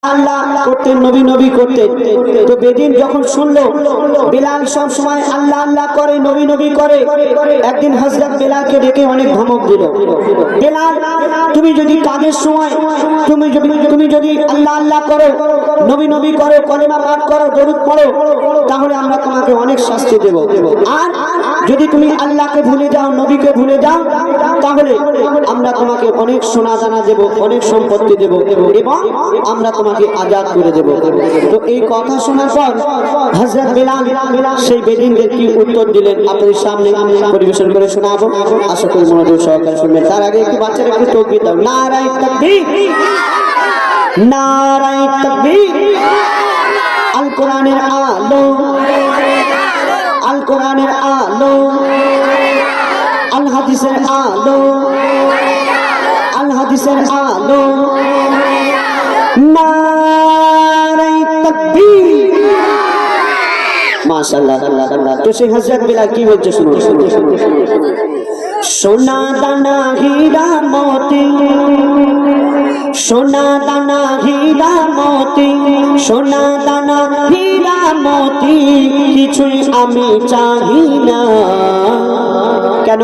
আল্লাহ করতেন, নবী নবী করতেন। তো বেদিন যখন শুনলো বিলাল সব সময় আল্লাহ আল্লাহ করে, নবী নবী করে, একদিন হযরত বেলালকে ডেকে অনেক ধমক দিল। বেলাল, তুমি যদি কাজের সময় তুমি যদি আল্লাহ আল্লাহ করো, নবী নবী করো, কলেমা পাঠ করো, দরুদ পড়ো, তাহলে আমরা তোমাকে অনেক শাস্তি দেব। আর যদি তুমি আল্লাহকে ভুলে যাও, নবীকে ভুলে যাও, তাহলে আমরা তোমাকে অনেক সোনা দানা দেব, অনেক সম্পত্তি দেব এবং আমরা তোমাকে আজাদ করে দেব। তো এই কথা শোনার পর হযরত বেলাল সেই বেদিনদের কি উত্তর দিলেন আপনাদের সামনে পরিবেশন করে শোনাবো। আশা করি মনোযোগ সহকারে শুনবেন। তার আগে একটু বাচ্চারা একটু তাকবীর দাও। নারায়ে তাকবীর, নারায়ে তাকবীর। আল কোরআনের আলো, আল কোরআনের আলো, আল হাদিসের আলো, আল হাদিসের আলো। নারায়ে তাকবীর। মাশাআল্লাহ। তো সেই হযরত বেলাল কি বলছে শুনুন। সোনা দানা হীরা মোতি, সোনা দানা হীরা মোতি, সোনা দানা হীরা মোতি, কিছুই আমি চাহি না। কেন?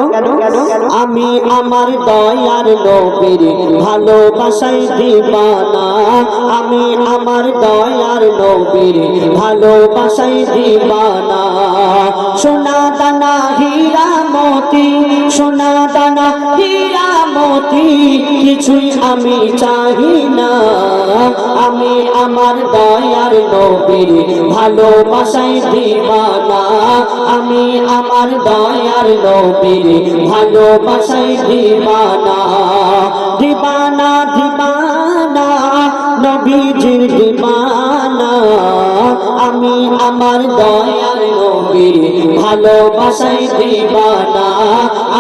আমি আমার দয়ার নবীর ভালোবাসায় দিবানা, আমি আমার দয়ার নবীর ভালোবাসায় দিবানা। সোনা দানা হীরা মোতি, সোনা দানা হীরা মোতি, কিছুই আমি চাহি না। আমি আমার দয়ার নবীর ভালোবাসায় দিবানা, আমি আমার দয়ার নবীর ভালোবাসায় দিবানা। দিবানা দিবানা নবীজির দিবানা, আমি আমার দয়ার নবীর ভালোবাসায় দিবানা,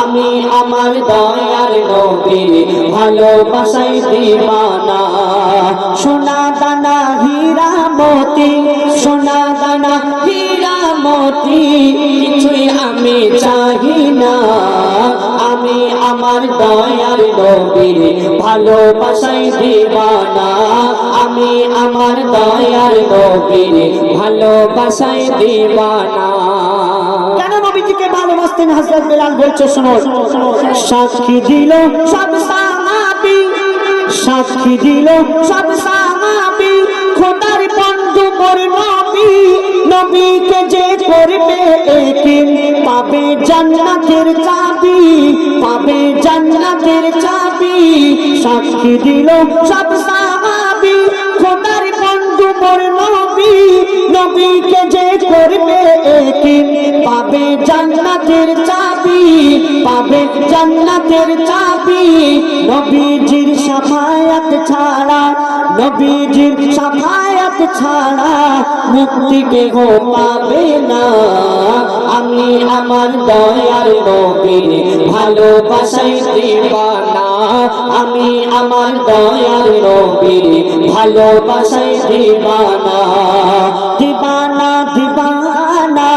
আমি আমার দয়ার নবীর ভালোবাসায় দিবানা। সোনা দানা হীরা মোতি, সোনা দানা হীরা মোতি, কিছুই আমি চাহি না। আমি আমার দয়ার নবীর ভালোবাসায় দিবানা, আমি আমার দয়ার নবীর ভালোবাসায় দিবানা। কেন নবীজিকে ভালোবাসতেন হযরত বেলাল বলছে শোনো। সাক্ষী দিল সব সাহাবী, সাক্ষী দিল সব সাহাবী, খোদার বন্ধু মোর নবী, নবীকে যে করবে একিন পাবে জান্নাতের চাবি, পাবে জান্নাতের চাবি। সাক্ষী দিল সব সাহাবী, খোদার বন্ধু মোর নবী, নবীকে যে করবে একিন পাবে জান্নাতের চাবি, পাবে জান্নাতের চাবি। নবীজির শাফায়াত ছাড়া, নবীজির শাফায়াত ছাড়া মুক্তি কেহ পাবে না। আমি আমার দয়ার নবীর ভালোবাসায় দিবানা, আমি আমার দয়ার নবীর ভালোবাসায় দিবানা। দিবানা দিবানা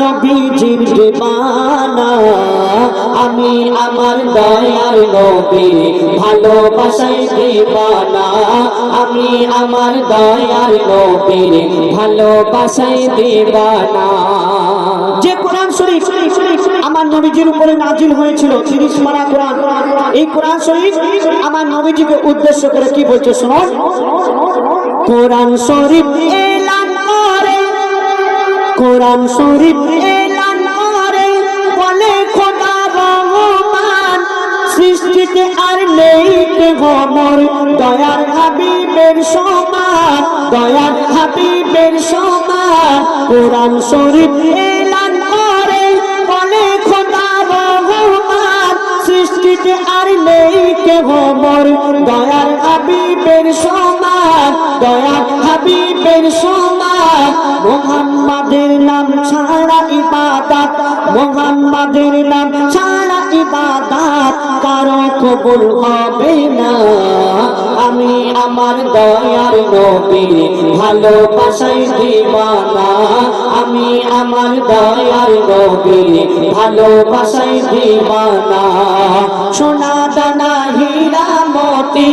নবীজির দিবানা, আমি আমার দয়ার নবীর ভালোবাসায় দিবানা, আমি আমার দয়ার নবীর ভালোবাসায় দিবানা। যে কোরআন শরীফ আমার নবীজির উপরে নাজিল হয়েছিল 30 পারা কোরআন, এই কোরআন শরীফ আমার নবীজিকে উদ্দেশ্য করে কি বলছে শুনুন। কোরআন শরীফ এলান করে, কোরআন শরীফ এলান করে, বলে খোদা রহমান সৃষ্টিতে আর নেই কেহ মোর দয়ার হাবিবের সমান, দয়ার হাবিবের সমান। কোরআন শরীফ এলান করে, বলে খোদা রহমান সৃষ্টিতে আর নেই কেহ মোর দয়ার হাবিবের সমান, দয়ার হাবিবের সমান। মুহাম্মাদের নাম ছাড়া ইবাদত, মুহাম্মাদের নাম ছাড়া ইবাদত কারো কবুল হবে না। আমি আমার দয়ার নবীর ভালোবাসায় দিবানা, আমি আমার দয়ার নবীর ভালোবাসায় দিবানা। সোনা দানা হীরা মোতি,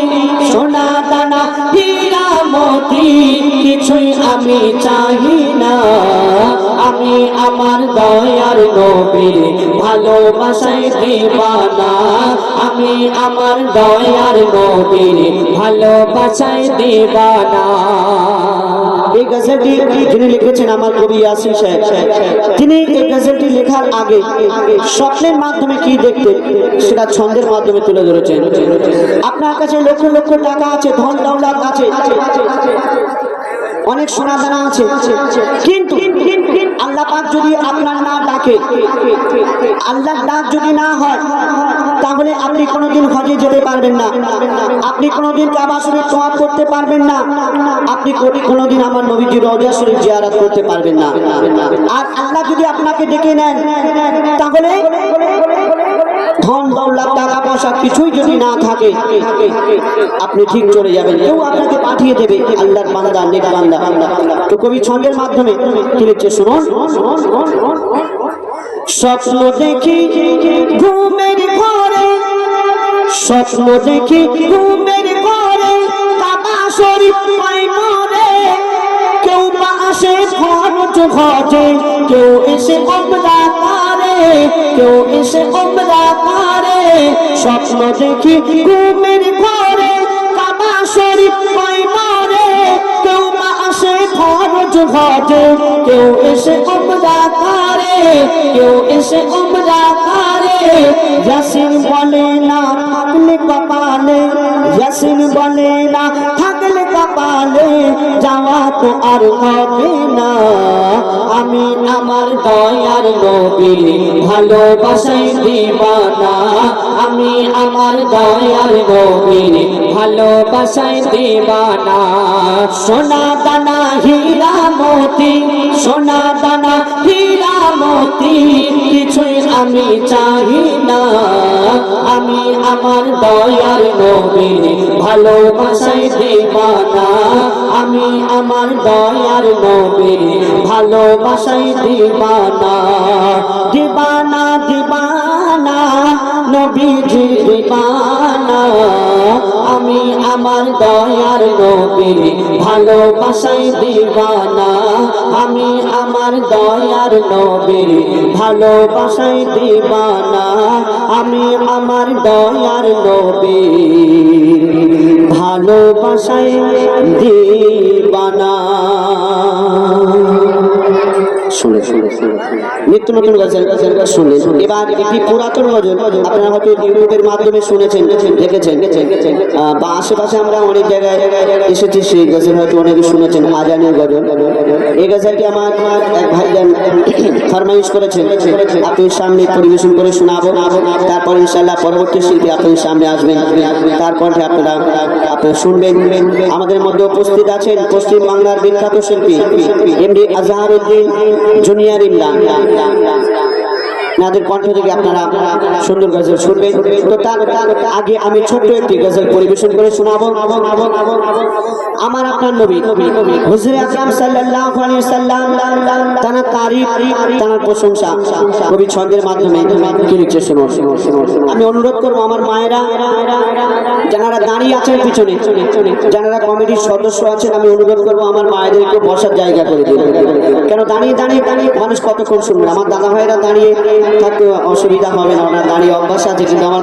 সোনা দানা হীরা মোতি, মতি কিছুই আমি চাহি না, আমি আমার দয়ার নবীর ভালোবাসায় দিবানা, আমি আমার দয়ার নবীর ভালোবাসায় দিবানা। এই গজলটি যিনি লিখেছেন আমার কবি ইয়াসিন সাহেব, তিনি এই গজলটি লেখার আগে স্বপ্নের মাধ্যমে কি দেখতেন সেটা ছন্দের মাধ্যমে তুলে ধরেছেন। আপনার কাছে লক্ষ লক্ষ টাকা আছে, ধন দৌলত আছে, অনেক সোনা দানা আছে, কিন্তু আল্লাহ পাক যদি আপনার না ডাকে, আল্লাহর ডাক যদি না হয়, তাহলে আপনি কোনোদিন হজে যেতে পারবেন না, আপনি কোনোদিন কাবা শরীফ তওয়াফ করতে পারবেন না, আপনি কোনোদিন আমার নবীজির রওজা শরীফ জিয়ারত করতে পারবেন না। আর আল্লাহ যদি আপনাকে ডেকে নেন, তাহলে ধন দৌলত টাকা পয়সা কিছুই যদি না থাকে, আপনি ঠিক চলে যাবেন, কেউ আপনাকে পাঠিয়ে দেবে আল্লাহর বান্দা, নেক বান্দা। তো কবি ছন্দের মাধ্যমে কি লিখছে শুনুন। স্বপ্ন দেখি ঘুমের ঘরে, স্বপ্ন দেখি ঘুমের ঘরে, কাবা শরীফ পাই মরে, কেউ বা আসে ফরজ হজে, কেউ এসে উমরা করে, কেউ এসে উমরা করে। স্বপ্ন দেখি ঘুমের ঘরে, কাবা শরীফ পাই মরে, কেউ বা আসে ফরজ হজে, কেউ এসে উমরা করে, কেউ এসে উমরা করে। ইয়াসিন বলে না থাকলে কপালে, ইয়াসিন বলে না থাকলে কপালে, যাওয়া তো আর হবে না, আমি আমার দয়ার নবীর ভালোবাসায় দিবানা, আমি আমার দয়ার নবীর ভালোবাসায় দিবানা। সোনা দানা হীরা মতি, সোনা দানা হীরা মতি কিছুই আমি চাহি না, আমি আমার দয়ার নবীর ভালোবাসায় দিবানা, আমি আমার দয়ার নবীর ভালোবাসায় দিবানা। দিবানা দিবানা নবীজির দিবানা, আমি আমার দয়ার নবীর ভালোবাসায় দিবানা, আমি আমার দয়ার নবীর ভালোবাসায় দিবানা, আমি আমার দয়ার নবীর ভালোবাসায় দিবানা। শুনে শুনে নিত্য নতুন গজল শুনলেন। এবার একটি পুরাতন গজল আপনারা হয়তো ইউটিউবের মাধ্যমে শুনেছেন, দেখেছেন, বা আশেপাশে আমরা অনেক জায়গায় এসেছি, সেই গজল হয়তো অনেকে শুনেছেন, আজানের গজল। এই গজলটি আমার এক ভাইজান ফরমাইশ করেছেন, আপনার সামনে পরিবেশন করে শোনাবো, তারপর ইনশাআল্লাহ পরবর্তী শিল্পী আপনার সামনে আসবেন, তারপর আপনারা শুনবেন। আমাদের মধ্যে উপস্থিত আছেন পশ্চিম বাংলার বিখ্যাত শিল্পী এমডি আজহারউদ্দিন জুনিয়র ইমরান, নাদের কণ্ঠ থেকে আপনারা সুন্দর গজল শুনবেন। তো তার আগে আমি ছোট্ট একটি গজল পরিবেশন করে শোনাবো। আমার আপনার নবী হুজুরে আকরাম সাল্লাল্লাহু আলাইহি সাল্লাম, তার তারিফ, তার প্রশংসা কবি ছন্দের মাধ্যমে কি লিখছে শুনুন। আমি অনুরোধ করবো আমার মায়েরা যারা দাঁড়িয়ে আছেন পিছনে, যারা কমিটির সদস্য আছেন, আমি অনুরোধ করবো আমার মায়েদেরকে বসার জায়গা করে দিন, কেন দাঁড়িয়ে দাঁড়িয়ে মানুষ কতক্ষণ শুনবে। আমার দাদা ভাইরা দাঁড়িয়ে থাকতে অসুবিধা হবে না, ওনার দাঁড়িয়ে অভ্যাস আছে, কিন্তু আমার